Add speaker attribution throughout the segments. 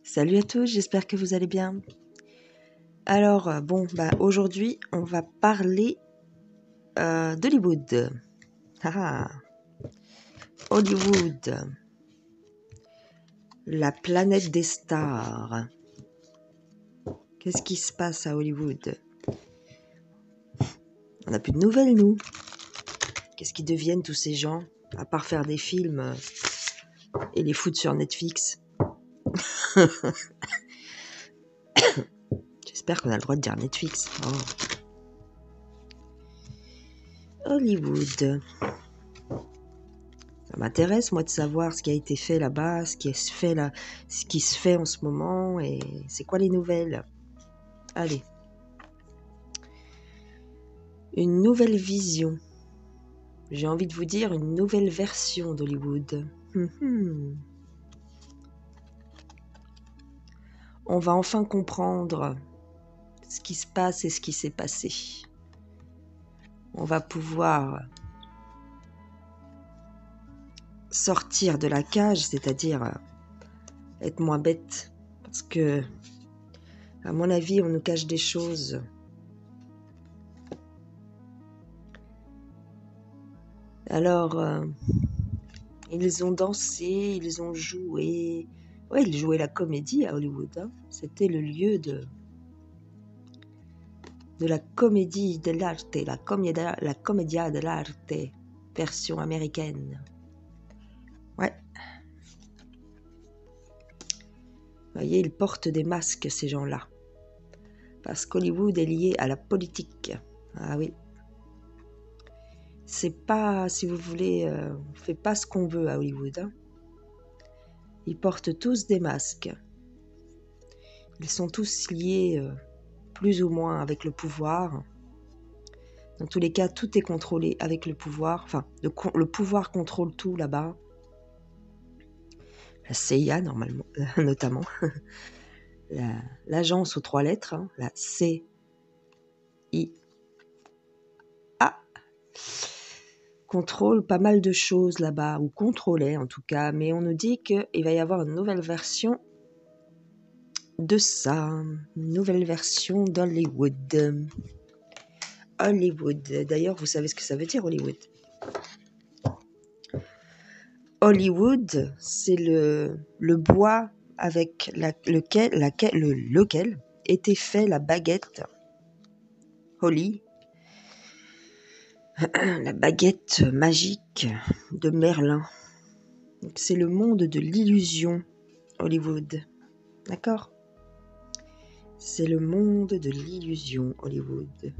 Speaker 1: Salut à tous, j'espère que vous allez bien. Alors, aujourd'hui, on va parler d'Hollywood. Hollywood, la planète des stars. Qu'est-ce qui se passe à Hollywood? On n'a plus de nouvelles, nous. Qu'est-ce qu'ils deviennent, tous ces gens, à part faire des films et les foutre sur Netflix? J'espère qu'on a le droit de dire Netflix. Oh. Hollywood. Ça m'intéresse, moi, de savoir ce qui a été fait là-bas, ce qui se fait là, ce qui se fait en ce moment, et c'est quoi les nouvelles. Allez. Une nouvelle vision. J'ai envie de vous dire une nouvelle version d'Hollywood. On va enfin comprendre ce qui se passe et ce qui s'est passé. On va pouvoir sortir de la cage, c'est-à-dire être moins bête. Parce que, à mon avis, on nous cache des choses. Alors, ils ont dansé, ils ont joué. Ouais, ils jouaient la comédie à Hollywood. Hein. C'était le lieu de la comédie dell'arte, la commedia dell'arte, version américaine. Ouais. Vous voyez, ils portent des masques, ces gens-là. Parce qu'Hollywood est lié à la politique. Ah oui. C'est pas, si vous voulez, on fait pas ce qu'on veut à Hollywood. Hein. Ils portent tous des masques. Ils sont tous liés, plus ou moins, avec le pouvoir. Dans tous les cas, tout est contrôlé avec le pouvoir. Enfin, le pouvoir contrôle tout là-bas. La CIA, normalement, notamment. L'agence aux 3 lettres, hein, la CIA, contrôle pas mal de choses là-bas, ou contrôlait en tout cas, mais on nous dit qu'il va y avoir une nouvelle version de ça, une nouvelle version d'Hollywood. Hollywood, d'ailleurs, vous savez ce que ça veut dire, Hollywood? Hollywood, c'est le bois avec lequel était fait la baguette Holly, la baguette magique de Merlin. Donc, c'est le monde de l'illusion, Hollywood. D'accord? C'est le monde de l'illusion, Hollywood.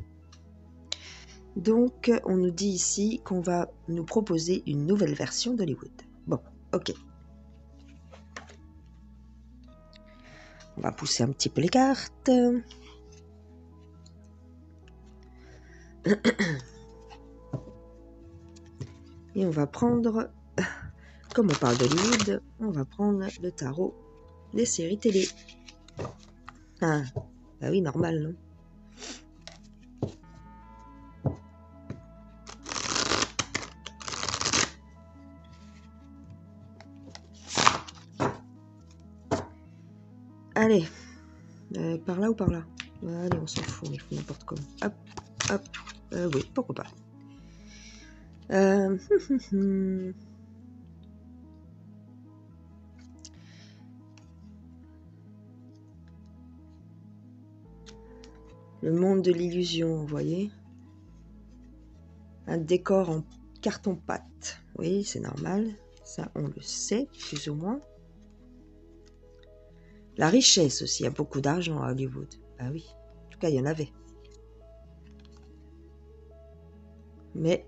Speaker 1: Donc, on nous dit ici qu'on va nous proposer une nouvelle version d'Hollywood. Bon, ok. On va pousser un petit peu les cartes. Et on va prendre, comme on parle d'Hollywood, on va prendre le tarot des séries télé. Ah, bah oui, normal, non? Allez, par là ou par là? Allez, on s'en fout, on fait n'importe comment. Hop, hop, oui, pourquoi pas. Le monde de l'illusion, vous voyez? Un décor en carton-pâte. Oui, c'est normal. Ça, on le sait, plus ou moins. La richesse aussi, il y a beaucoup d'argent à Hollywood. Ah oui, en tout cas, il y en avait. Mais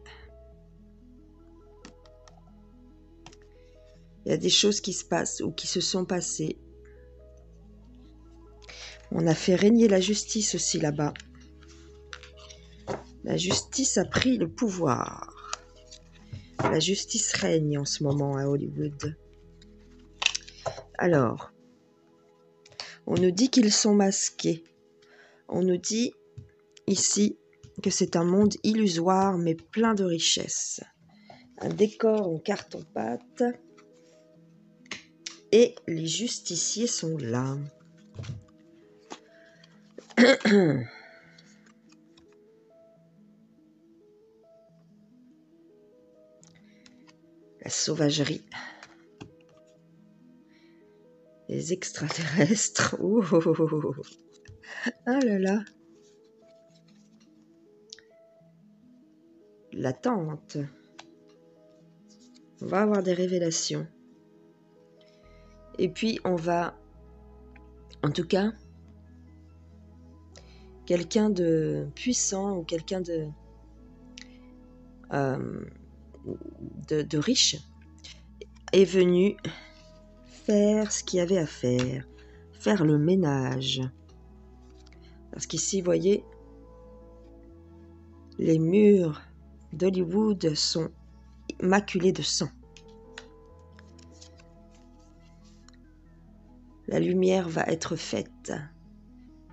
Speaker 1: il y a des choses qui se passent ou qui se sont passées. On a fait régner la justice aussi là-bas. La justice a pris le pouvoir. La justice règne en ce moment à Hollywood. Alors, on nous dit qu'ils sont masqués. On nous dit ici que c'est un monde illusoire mais plein de richesses. Un décor en carton-pâte Et les justiciers sont là. La sauvagerie. Les extraterrestres. Oh, oh, oh, oh. Ah là là. L'attente. On va avoir des révélations. Et puis on va, en tout cas, quelqu'un de puissant ou quelqu'un de riche est venu faire ce qu'il y avait à faire le ménage. Parce qu'ici, vous voyez, les murs d'Hollywood sont maculés de sang. La lumière va être faite.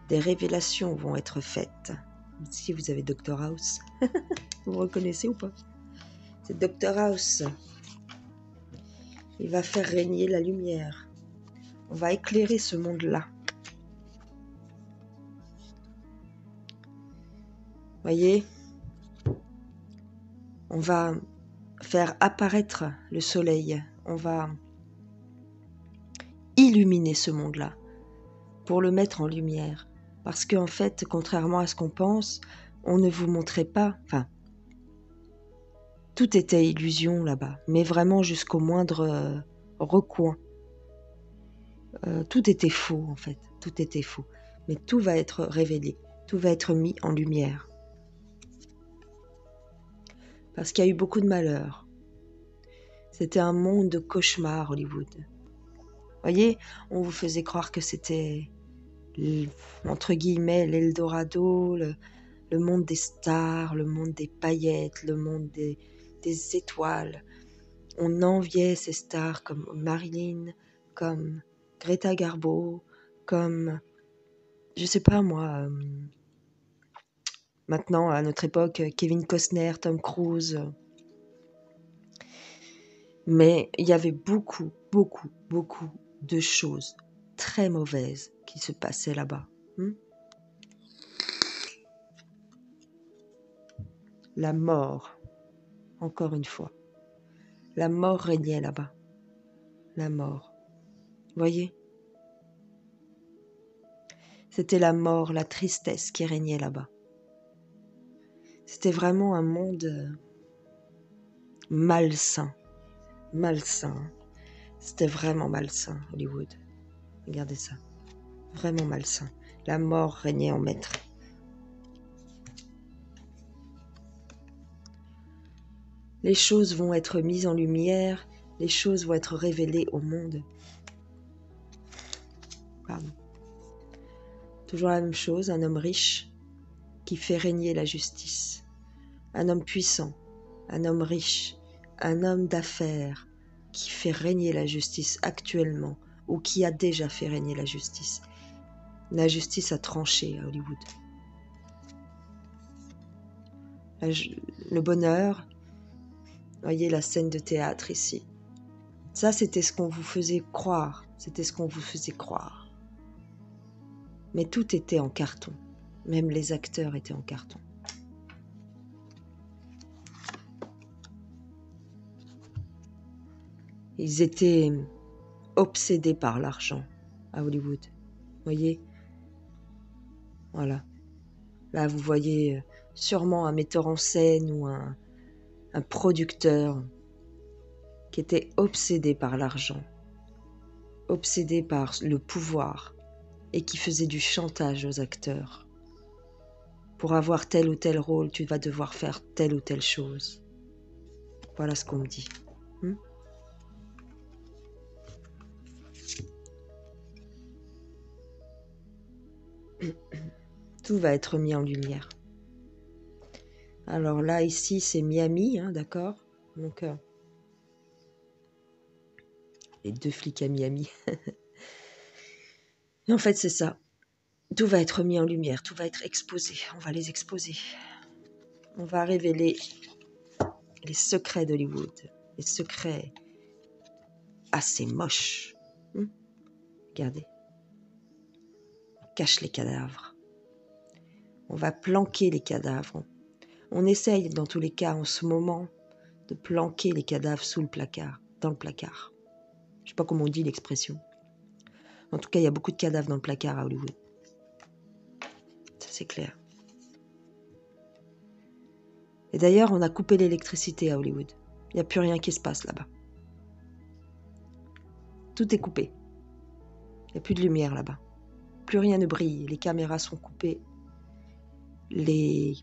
Speaker 1: Des révélations vont être faites. Ici, vous avez Dr House. Vous me reconnaissez ou pas? C'est Dr House. Il va faire régner la lumière. On va éclairer ce monde-là. Voyez, on va faire apparaître le soleil. On va illuminer ce monde-là pour le mettre en lumière. Parce qu'en fait, contrairement à ce qu'on pense, on ne vous montrait pas... Enfin, tout était illusion là-bas, mais vraiment jusqu'au moindre recoin. Tout était faux, en fait. Tout était faux. Mais tout va être révélé. Tout va être mis en lumière. Parce qu'il y a eu beaucoup de malheurs. C'était un monde de cauchemar, Hollywood. Voyez, on vous faisait croire que c'était, entre guillemets, l'Eldorado, le monde des stars, le monde des paillettes, le monde des étoiles. On enviait ces stars comme Marilyn, comme Greta Garbo, comme, je sais pas moi, maintenant à notre époque, Kevin Costner, Tom Cruise. Mais il y avait beaucoup de choses très mauvaises qui se passaient là-bas. La mort, encore une fois. La mort régnait là-bas. La mort. Voyez? C'était la mort, la tristesse qui régnait là-bas. C'était vraiment un monde malsain. Malsain. C'était vraiment malsain, Hollywood. Regardez ça. Vraiment malsain. La mort régnait en maître. Les choses vont être mises en lumière, les choses vont être révélées au monde. Pardon. Toujours la même chose, un homme riche qui fait régner la justice. Un homme puissant, un homme riche, un homme d'affaires qui fait régner la justice actuellement ou qui a déjà fait régner la justice. La justice a tranché à Hollywood. Le bonheur, voyez la scène de théâtre ici. Ça, c'était ce qu'on vous faisait croire. C'était ce qu'on vous faisait croire. Mais tout était en carton. Même les acteurs étaient en carton. Ils étaient obsédés par l'argent à Hollywood. Voyez? Voilà. Là, vous voyez sûrement un metteur en scène ou un producteur qui était obsédé par l'argent, obsédé par le pouvoir et qui faisait du chantage aux acteurs. Pour avoir tel ou tel rôle, tu vas devoir faire telle ou telle chose. Voilà ce qu'on me dit. Tout va être mis en lumière. Alors là, ici, c'est Miami, d'accord? Donc, les deux flics à Miami. Et en fait, c'est ça. Tout va être mis en lumière, tout va être exposé. On va les exposer. On va révéler les secrets d'Hollywood. Les secrets assez moches. Regardez. On cache les cadavres. On va planquer les cadavres. On essaye, dans tous les cas, en ce moment, de planquer les cadavres sous le placard, dans le placard. Je ne sais pas comment on dit l'expression. En tout cas, il y a beaucoup de cadavres dans le placard à Hollywood. Ça, c'est clair. Et d'ailleurs, on a coupé l'électricité à Hollywood. Il n'y a plus rien qui se passe là-bas. Tout est coupé. Il n'y a plus de lumière là-bas. Plus rien ne brille. Les caméras sont coupées. Les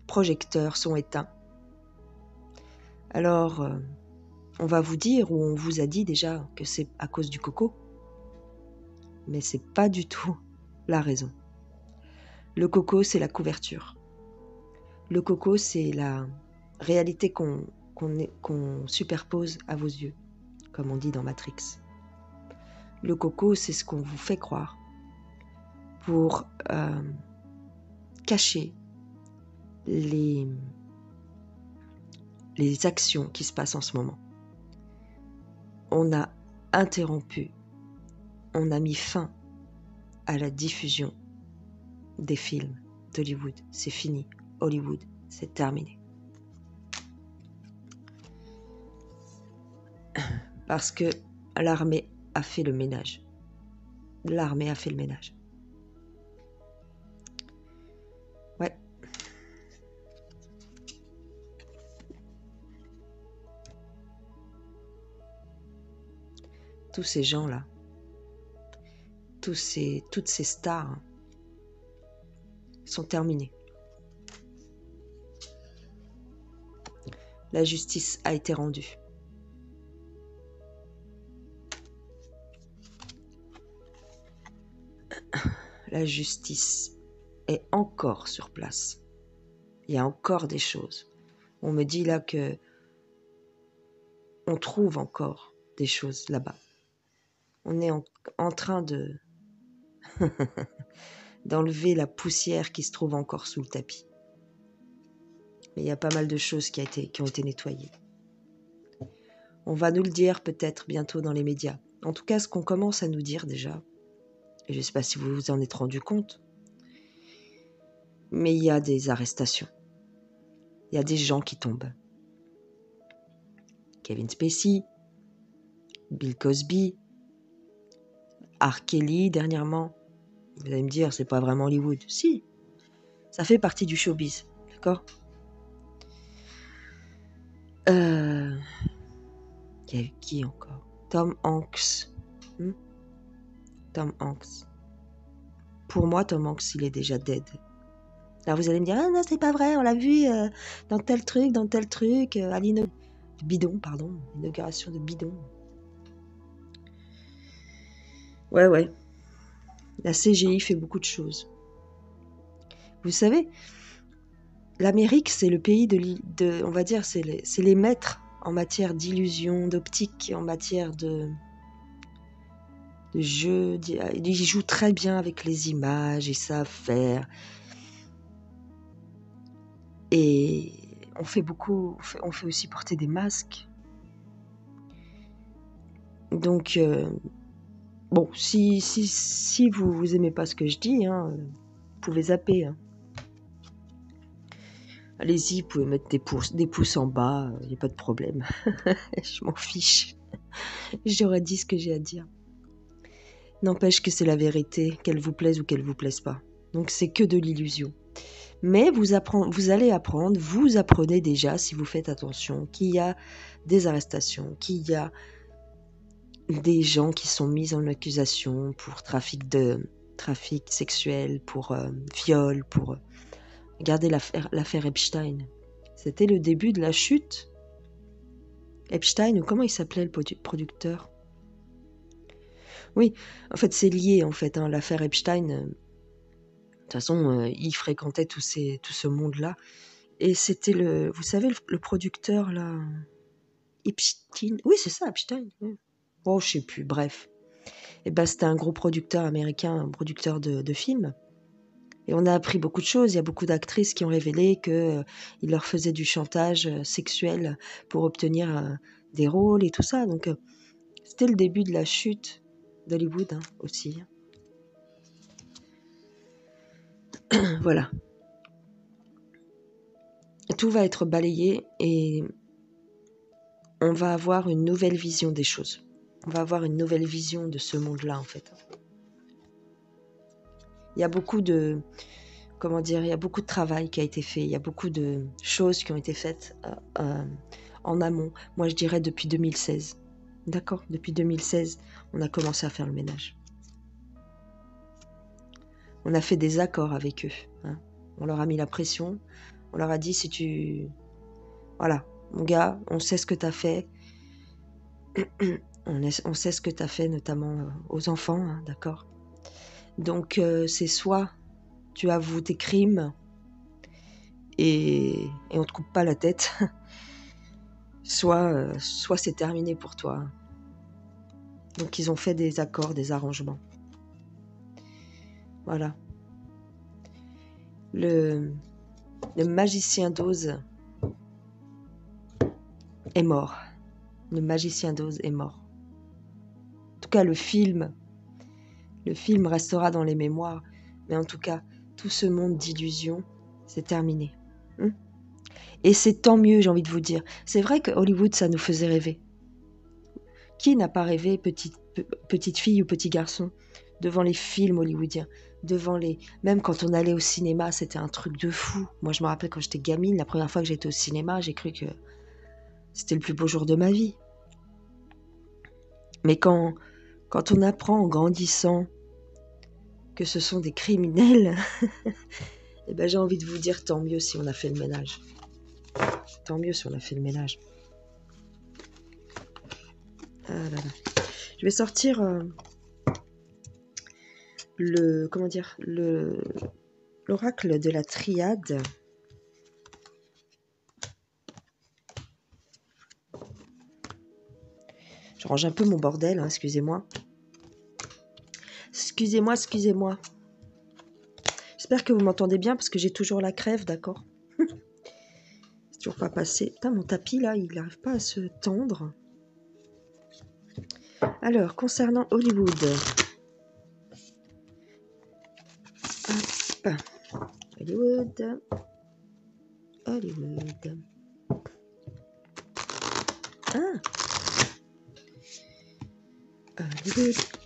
Speaker 1: projecteurs sont éteints. Alors, on va vous dire, ou on vous a dit déjà, que c'est à cause du coco. Mais c'est pas du tout la raison. Le coco, c'est la couverture. Le coco, c'est la réalité qu'on superpose à vos yeux, comme on dit dans Matrix. Le coco, c'est ce qu'on vous fait croire pour cacher les actions qui se passent en ce moment. On a interrompu, on a mis fin à la diffusion des films d'Hollywood. C'est fini. Hollywood, c'est terminé. Parce que l'armée a fait le ménage. L'armée a fait le ménage. Ouais. Tous ces gens-là, toutes ces stars sont terminés. La justice a été rendue. La justice est encore sur place. Il y a encore des choses. On me dit là que on trouve encore des choses là-bas. On est en train de d'enlever la poussière qui se trouve encore sous le tapis. Mais il y a pas mal de choses qui ont été nettoyées. On va nous le dire peut-être bientôt dans les médias. En tout cas, ce qu'on commence à nous dire déjà, et je ne sais pas si vous vous en êtes rendu compte, mais il y a des arrestations. Il y a des gens qui tombent. Kevin Spacey, Bill Cosby, R. Kelly dernièrement. Vous allez me dire, c'est pas vraiment Hollywood. Si, ça fait partie du showbiz, d'accord ? Il y a eu qui encore ? Tom Hanks. Tom Hanks. Pour moi, Tom Hanks, il est déjà dead. Alors vous allez me dire, ah non, c'est pas vrai, on l'a vu dans tel truc, à l'inauguration de Bidon. Ouais. La CGI fait beaucoup de choses. Vous savez, l'Amérique, c'est le pays on va dire, c'est les maîtres en matière d'illusion, d'optique, en matière de jeu. Ils jouent très bien avec les images, ils savent faire. Et on fait aussi porter des masques. Donc, bon, si vous aimez pas ce que je dis, vous pouvez zapper. Allez-y, vous pouvez mettre des pouces en bas, il n'y a pas de problème. Je m'en fiche. J'aurais dit ce que j'ai à dire. N'empêche que c'est la vérité, qu'elle vous plaise ou qu'elle vous plaise pas. Donc c'est que de l'illusion. Mais vous allez apprendre, vous apprenez déjà, si vous faites attention, qu'il y a des arrestations, qu'il y a des gens qui sont mis en accusation pour trafic sexuel, pour viol, pour... Regardez l'affaire Epstein. C'était le début de la chute. Epstein, ou comment il s'appelait le producteur ? Oui, en fait, c'est lié, l'affaire Epstein. De toute façon, il fréquentait tout ce monde-là. Et c'était vous savez, le producteur, là... Epstein. Oui, c'est ça, Epstein. Oh, je sais plus, bref. Et c'était un gros producteur américain, un producteur de films. Et on a appris beaucoup de choses. Il y a beaucoup d'actrices qui ont révélé qu'il leur faisait du chantage sexuel pour obtenir des rôles et tout ça. Donc, c'était le début de la chute d'Hollywood aussi. Voilà. Tout va être balayé et on va avoir une nouvelle vision des choses. On va avoir une nouvelle vision de ce monde-là, en fait. Il y a beaucoup de... Comment dire, il y a beaucoup de travail qui a été fait, il y a beaucoup de choses qui ont été faites en amont. Moi, je dirais depuis 2016. D'accord ? Depuis 2016, on a commencé à faire le ménage. On a fait des accords avec eux. On leur a mis la pression. On leur a dit, si tu... Voilà, mon gars, on sait ce que tu as fait. On sait ce que tu as fait, notamment aux enfants, d'accord ? Donc, c'est soit tu avoues tes crimes et on te coupe pas la tête, soit c'est terminé pour toi. Donc ils ont fait des accords, des arrangements. Voilà. Le magicien d'Oz est mort. Le magicien d'Oz est mort. En tout cas, le film restera dans les mémoires, mais en tout cas, tout ce monde d'illusions, c'est terminé. Et c'est tant mieux, j'ai envie de vous dire. C'est vrai que Hollywood, ça nous faisait rêver. Qui n'a pas rêvé, petite fille ou petit garçon, devant les films hollywoodiens, même quand on allait au cinéma, c'était un truc de fou. Moi, je me rappelle quand j'étais gamine, la première fois que j'étais au cinéma, j'ai cru que c'était le plus beau jour de ma vie. Mais quand on apprend en grandissant que ce sont des criminels, eh ben, j'ai envie de vous dire tant mieux si on a fait le ménage. Tant mieux si on a fait le ménage. Ah là là. Je vais sortir l'oracle de la triade. Je range un peu mon bordel, excusez-moi. Excusez-moi. J'espère que vous m'entendez bien parce que j'ai toujours la crève, d'accord ? C'est toujours pas passé. Putain, mon tapis là, il n'arrive pas à se tendre. Alors, concernant Hollywood. Hop. Hollywood.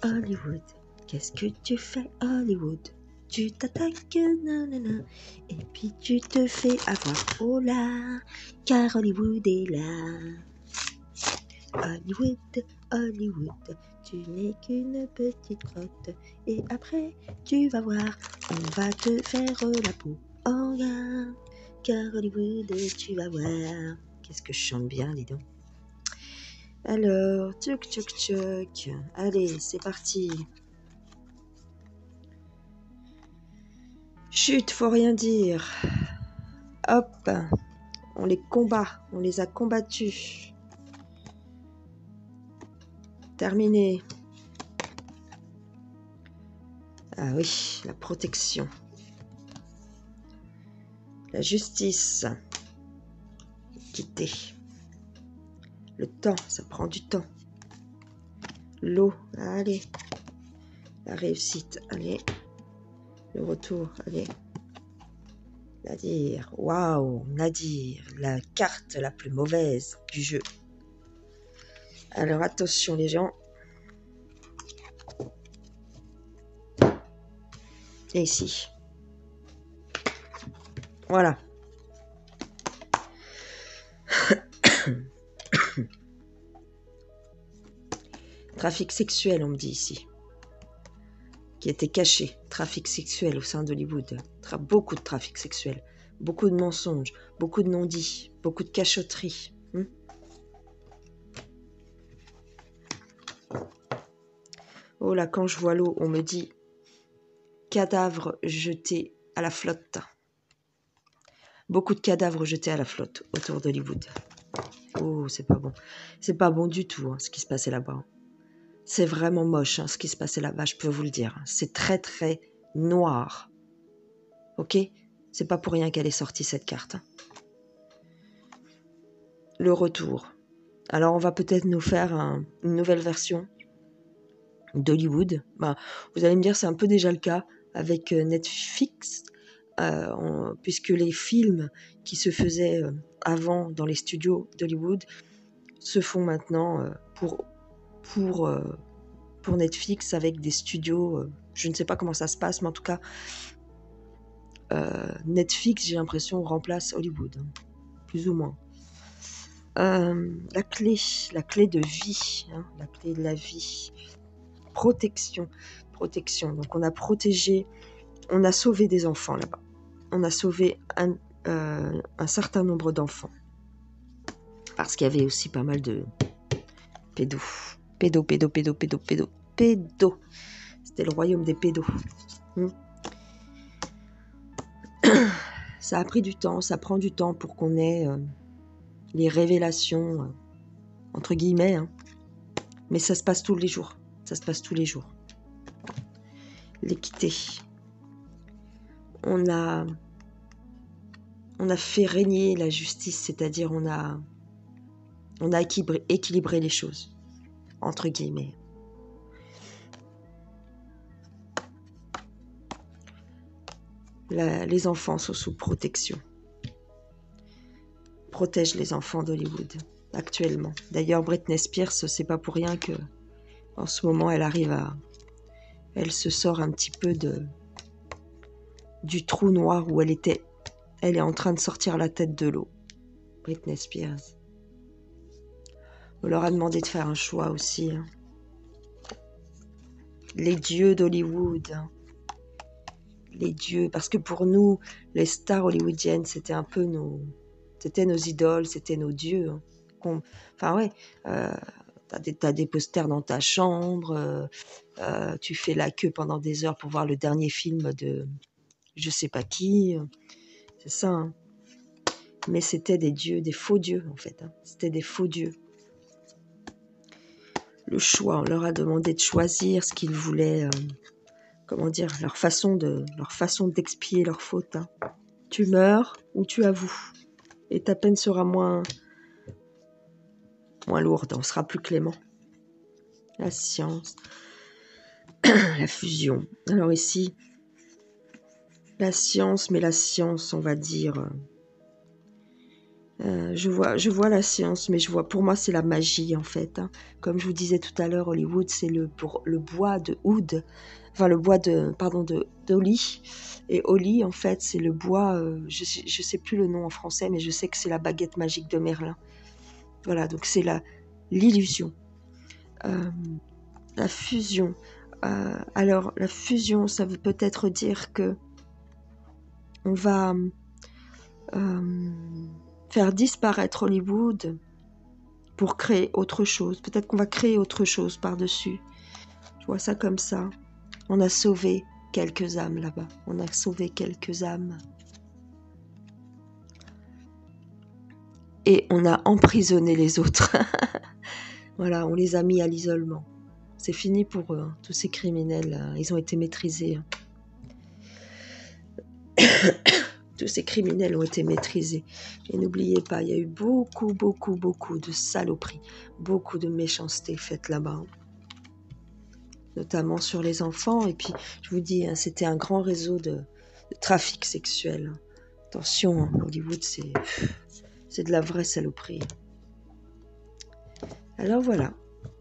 Speaker 1: Hollywood. Qu'est-ce que tu fais, Hollywood ? Tu t'attaques, nanana, et puis tu te fais avoir. Oh là, car Hollywood est là. Hollywood, tu n'es qu'une petite grotte. Et après, tu vas voir, on va te faire la peau. Oh là, car Hollywood, tu vas voir. Qu'est-ce que je chante bien, dis donc. Alors, tchouk. Allez, c'est parti. Chut, faut rien dire. Hop, on les combat, on les a combattus. Terminé. Ah oui, la protection. La justice. Quitter. Le temps, ça prend du temps. L'eau, allez. La réussite, allez. Le retour, allez. Nadir, waouh, Nadir, la carte la plus mauvaise du jeu. Alors attention les gens. Et ici. Voilà. Trafic sexuel, on me dit ici. Qui était caché. Trafic sexuel au sein d'Hollywood. Beaucoup de trafic sexuel. Beaucoup de mensonges. Beaucoup de non-dits. Beaucoup de cachotteries. Oh là, quand je vois l'eau, on me dit cadavres jetés à la flotte. Beaucoup de cadavres jetés à la flotte autour d'Hollywood. Oh, c'est pas bon. C'est pas bon du tout, ce qui se passait là-bas. C'est vraiment moche, ce qui se passait là-bas, je peux vous le dire. C'est très, très noir. Ok ? C'est pas pour rien qu'elle est sortie, cette carte. Le retour. Alors, on va peut-être nous faire une nouvelle version d'Hollywood. Ben, vous allez me dire, c'est un peu déjà le cas avec Netflix, puisque les films qui se faisaient avant dans les studios d'Hollywood se font maintenant pour Netflix avec des studios. Je ne sais pas comment ça se passe, mais en tout cas, Netflix, j'ai l'impression, remplace Hollywood, hein, plus ou moins. La clé de vie, hein, la clé de la vie. Protection. Donc on a protégé, on a sauvé des enfants là-bas. On a sauvé un certain nombre d'enfants. Parce qu'il y avait aussi pas mal de pédos. Pédos. C'était le royaume des pédos. Ça a pris du temps, ça prend du temps pour qu'on ait les révélations, entre guillemets, hein. Mais ça se passe tous les jours. L'équité. On a fait régner la justice, c'est-à-dire on a équilibré les choses, entre guillemets. Les enfants sont sous protection. Protège les enfants d'Hollywood, actuellement. D'ailleurs, Britney Spears, c'est pas pour rien que, en ce moment, elle se sort un petit peu du trou noir où elle était. Elle est en train de sortir la tête de l'eau. Britney Spears. On leur a demandé de faire un choix aussi, hein. Les dieux d'Hollywood, hein. Les dieux, parce que pour nous, les stars hollywoodiennes, c'était un peu nos idoles, c'était nos dieux, hein. Enfin ouais, t'as des posters dans ta chambre, tu fais la queue pendant des heures pour voir le dernier film de je sais pas qui, c'est ça, hein. Mais c'était des dieux, des faux dieux en fait, hein. C'était des faux dieux. Le choix, on leur a demandé de choisir ce qu'ils voulaient, leur façon d'expier leurs fautes, hein. Tu meurs ou tu avoues, et ta peine sera moins lourde, on sera plus clément. La science, la fusion. Alors ici, la science, on va dire, je vois la science, mais pour moi c'est la magie en fait, hein. Comme je vous disais tout à l'heure, Hollywood c'est le bois de oud, enfin le bois d'Holly, et Holly en fait c'est le bois, je sais plus le nom en français, mais je sais que c'est la baguette magique de Merlin. Voilà, donc c'est l'illusion, la fusion. Alors la fusion, ça veut peut-être dire que on va faire disparaître Hollywood pour créer autre chose. Peut-être qu'on va créer autre chose par-dessus. Je vois ça comme ça. On a sauvé quelques âmes là-bas. On a sauvé quelques âmes. Et on a emprisonné les autres. Voilà, on les a mis à l'isolement. C'est fini pour eux, hein. Tous ces criminels, ils ont été maîtrisés. Tous ces criminels ont été maîtrisés. Et n'oubliez pas, il y a eu beaucoup de saloperies, beaucoup de méchanceté faites là-bas, notamment sur les enfants. Et puis, je vous dis, hein, c'était un grand réseau de trafic sexuel. Attention, Hollywood, c'est de la vraie saloperie. Alors voilà,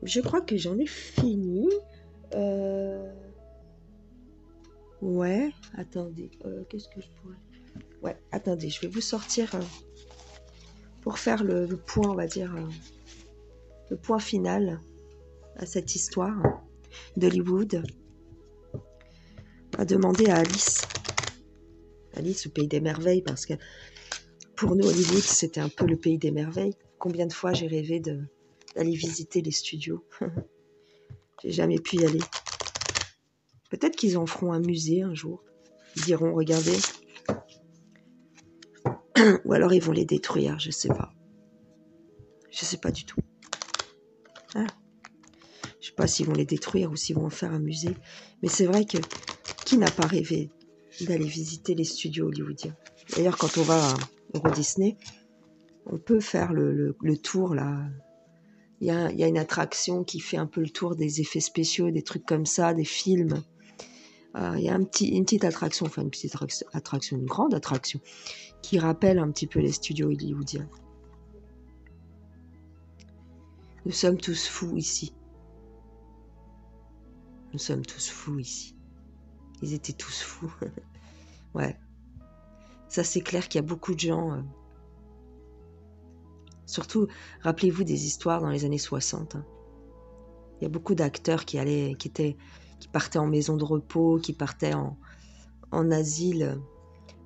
Speaker 1: je crois que j'en ai fini. Ouais, attendez, qu'est-ce que je pourrais... Ouais, attendez, je vais vous sortir pour faire le point, on va dire, le point final à cette histoire d'Hollywood. On va demander à Alice au Pays des Merveilles, parce que pour nous, Hollywood, c'était un peu le Pays des Merveilles. Combien de fois j'ai rêvé d'aller visiter les studios. J'ai jamais pu y aller. Peut-être qu'ils en feront un musée un jour. Ils diront, regardez. Ou alors ils vont les détruire, je sais pas. Je sais pas du tout. Ah. Je sais pas s'ils vont les détruire ou s'ils vont en faire un musée. Mais c'est vrai que qui n'a pas rêvé d'aller visiter les studios hollywoodiens? D'ailleurs, quand on va à Euro Disney, on peut faire le tour là Il y a une attraction qui fait un peu le tour des effets spéciaux, des trucs comme ça, des films. Il y a une petite attraction, enfin une petite attraction, une grande attraction, qui rappelle un petit peu les studios hollywoodiens. Nous sommes tous fous ici. Nous sommes tous fous ici. Ils étaient tous fous. Ouais. Ça, c'est clair qu'il y a beaucoup de gens... Surtout, rappelez-vous des histoires dans les années 60. Hein. Il y a beaucoup d'acteurs qui partaient en maison de repos, qui partaient en asile.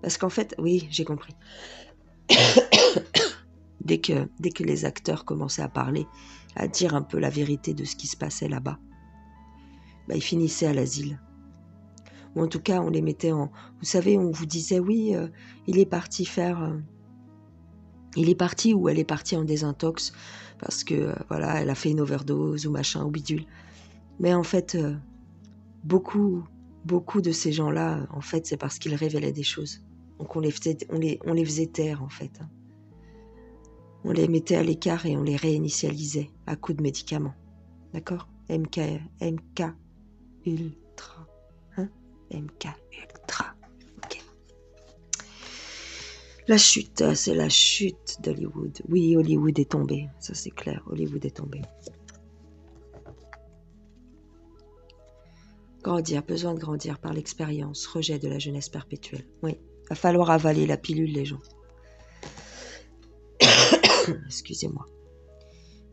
Speaker 1: Parce qu'en fait, oui, j'ai compris. Dès que les acteurs commençaient à parler, à dire un peu la vérité de ce qui se passait là-bas, ils finissaient à l'asile. Ou en tout cas, on les mettait en... Vous savez, on vous disait, oui, il est parti faire... il est parti ou elle est partie en désintox parce que, voilà, elle a fait une overdose ou machin, ou bidule. Mais en fait, beaucoup de ces gens-là, en fait, c'est parce qu'ils révélaient des choses. Donc on les faisait taire, en fait. On les mettait à l'écart et on les réinitialisait à coups de médicaments. D'accord ? MK Ultra. Hein ? MK Ultra. Ok. La chute, c'est la chute d'Hollywood. Oui, Hollywood est tombé. Ça, c'est clair. Hollywood est tombé. Grandir, besoin de grandir par l'expérience, rejet de la jeunesse perpétuelle. Oui, va falloir avaler la pilule, les gens. Excusez-moi.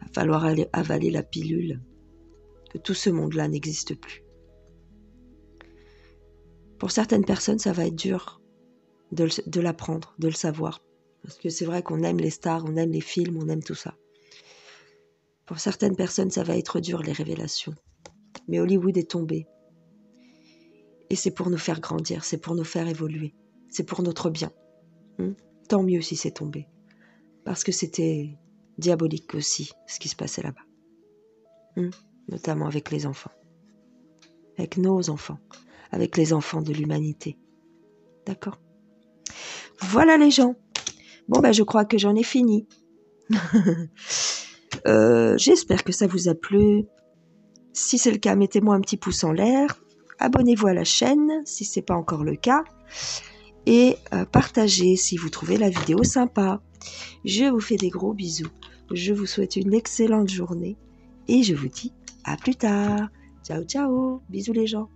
Speaker 1: Va falloir avaler la pilule, que tout ce monde-là n'existe plus. Pour certaines personnes, ça va être dur de l'apprendre, de le savoir. Parce que c'est vrai qu'on aime les stars, on aime les films, on aime tout ça. Pour certaines personnes, ça va être dur, les révélations. Mais Hollywood est tombé. Et c'est pour nous faire grandir, c'est pour nous faire évoluer. C'est pour notre bien. Tant mieux si c'est tombé. Parce que c'était diabolique aussi, ce qui se passait là-bas. Notamment avec les enfants. Avec nos enfants. Avec les enfants de l'humanité. D'accord ? Voilà les gens. Bon, je crois que j'en ai fini. J'espère que ça vous a plu. Si c'est le cas, mettez-moi un petit pouce en l'air. Abonnez-vous à la chaîne si ce n'est pas encore le cas. Et partagez si vous trouvez la vidéo sympa. Je vous fais des gros bisous. Je vous souhaite une excellente journée. Et je vous dis à plus tard. Ciao, ciao. Bisous les gens.